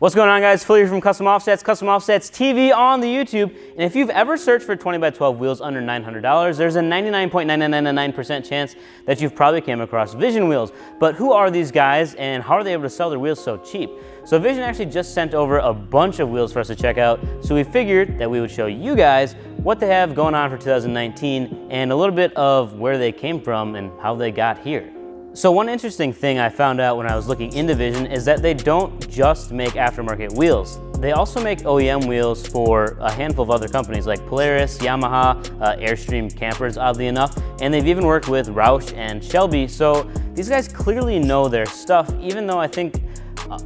What's going on, guys? Phil here from Custom Offsets TV on the YouTube. And if you've ever searched for 20x12 wheels under $900, there's a 99.9999% chance that you've probably came across Vision wheels. But who are these guys and how are they able to sell their wheels so cheap? So Vision actually just sent over a bunch of wheels for us to check out. So we figured that we would show you guys what they have going on for 2019 and a little bit of where they came from and how they got here. So one interesting thing I found out when I was looking into Vision is that they don't just make aftermarket wheels. They also make OEM wheels for a handful of other companies like Polaris, Yamaha, Airstream campers, oddly enough, and they've even worked with Roush and Shelby. So these guys clearly know their stuff, even though I think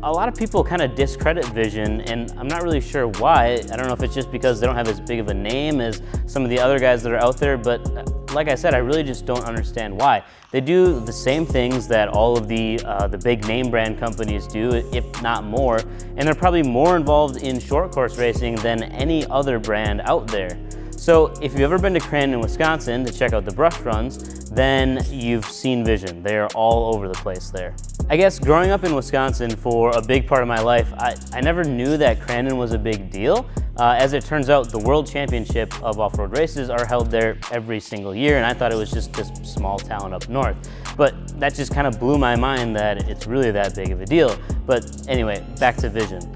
a lot of people kind of discredit Vision, and I'm not really sure why. I don't know if it's just because they don't have as big of a name as some of the other guys that are out there, but like I said, I really just don't understand why. They do the same things that all of the big name brand companies do, if not more, and they're probably more involved in short course racing than any other brand out there. So if you've ever been to Crandon, Wisconsin to check out the brush runs, then you've seen Vision. They are all over the place there. I guess growing up in Wisconsin for a big part of my life, I never knew that Crandon was a big deal. As it turns out, the World Championship of off-road races are held there every single year, and I thought it was just this small town up north. But that just kind of blew my mind that it's really that big of a deal. But anyway, back to Vision.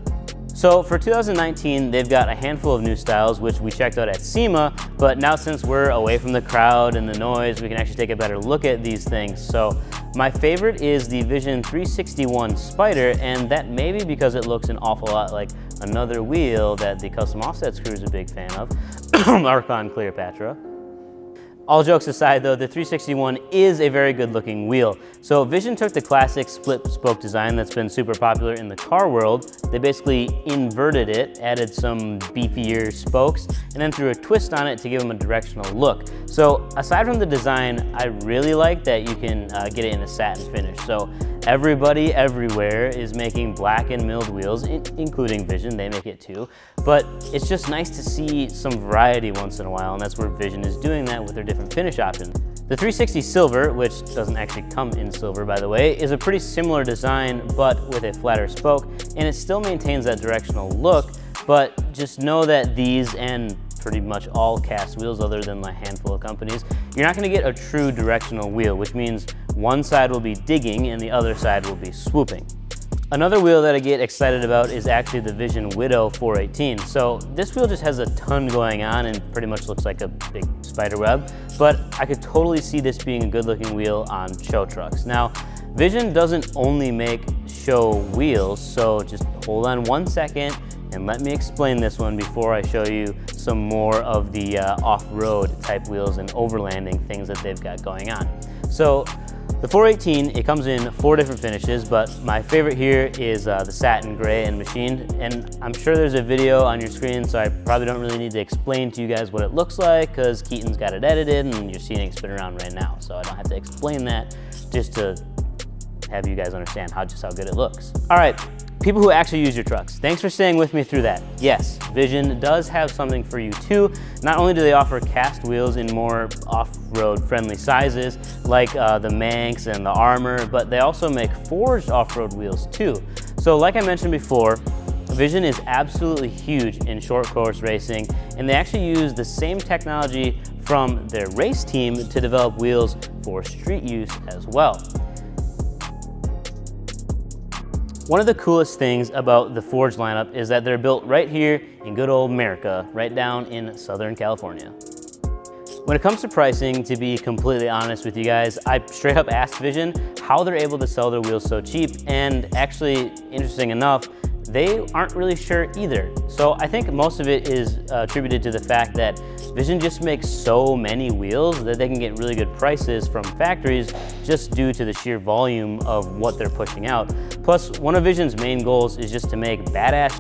So for 2019, they've got a handful of new styles, which we checked out at SEMA, but now since we're away from the crowd and the noise, we can actually take a better look at these things. So my favorite is the Vision 361 Spider, and that may be because it looks an awful lot like another wheel that the Custom Offsets crew is a big fan of, Archon Cleopatra. All jokes aside though, the 361 is a very good looking wheel. So Vision took the classic split spoke design that's been super popular in the car world. They basically inverted it, added some beefier spokes, and then threw a twist on it to give them a directional look. So aside from the design, I really like that you can get it in a satin finish. So everybody everywhere is making black and milled wheels, including Vision, they make it too. But it's just nice to see some variety once in a while, and that's where Vision is doing that with their different finish options. The 360 Silver, which doesn't actually come in silver by the way, is a pretty similar design but with a flatter spoke, and it still maintains that directional look, but just know that these and pretty much all cast wheels other than a handful of companies, you're not going to get a true directional wheel, which means one side will be digging and the other side will be swooping. Another wheel that I get excited about is actually the Vision Widow 418. So this wheel just has a ton going on and pretty much looks like a big spider web, but I could totally see this being a good looking wheel on show trucks. Now, Vision doesn't only make show wheels, so just hold on one second and let me explain this one before I show you some more of the off-road type wheels and overlanding things that they've got going on. So the 418, it comes in 4 different finishes, but my favorite here is the satin gray and machined. And I'm sure there's a video on your screen, so I probably don't really need to explain to you guys what it looks like because Keaton's got it edited and you're seeing it spin around right now. So I don't have to explain that, just to have you guys understand just how good it looks. All right. People who actually use your trucks, thanks for staying with me through that. Yes, Vision does have something for you too. Not only do they offer cast wheels in more off-road friendly sizes, like the Manx and the Armor, but they also make forged off-road wheels too. So like I mentioned before, Vision is absolutely huge in short course racing, and they actually use the same technology from their race team to develop wheels for street use as well. One of the coolest things about the Forge lineup is that they're built right here in good old America, right down in Southern California. When it comes to pricing, to be completely honest with you guys, I straight up asked Vision how they're able to sell their wheels so cheap, and actually, interesting enough, they aren't really sure either. So I think most of it is attributed to the fact that Vision just makes so many wheels that they can get really good prices from factories just due to the sheer volume of what they're pushing out. Plus, one of Vision's main goals is just to make badass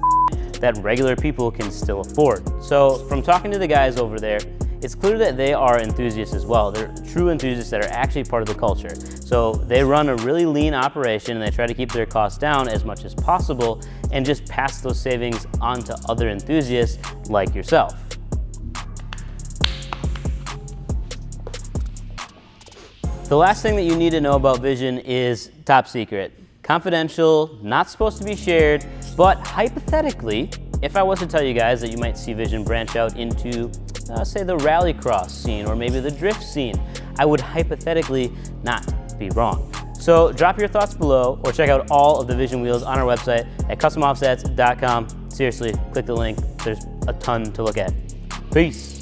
that regular people can still afford. So from talking to the guys over there, it's clear that they are enthusiasts as well. They're true enthusiasts that are actually part of the culture. So they run a really lean operation and they try to keep their costs down as much as possible and just pass those savings on to other enthusiasts like yourself. The last thing that you need to know about Vision is top secret. Confidential, not supposed to be shared, But hypothetically, if I was to tell you guys that you might see Vision branch out into, say, the rallycross scene or maybe the drift scene, I would hypothetically not be wrong. So drop your thoughts below or check out all of the Vision wheels on our website at customoffsets.com. Seriously, click the link. There's a ton to look at. Peace.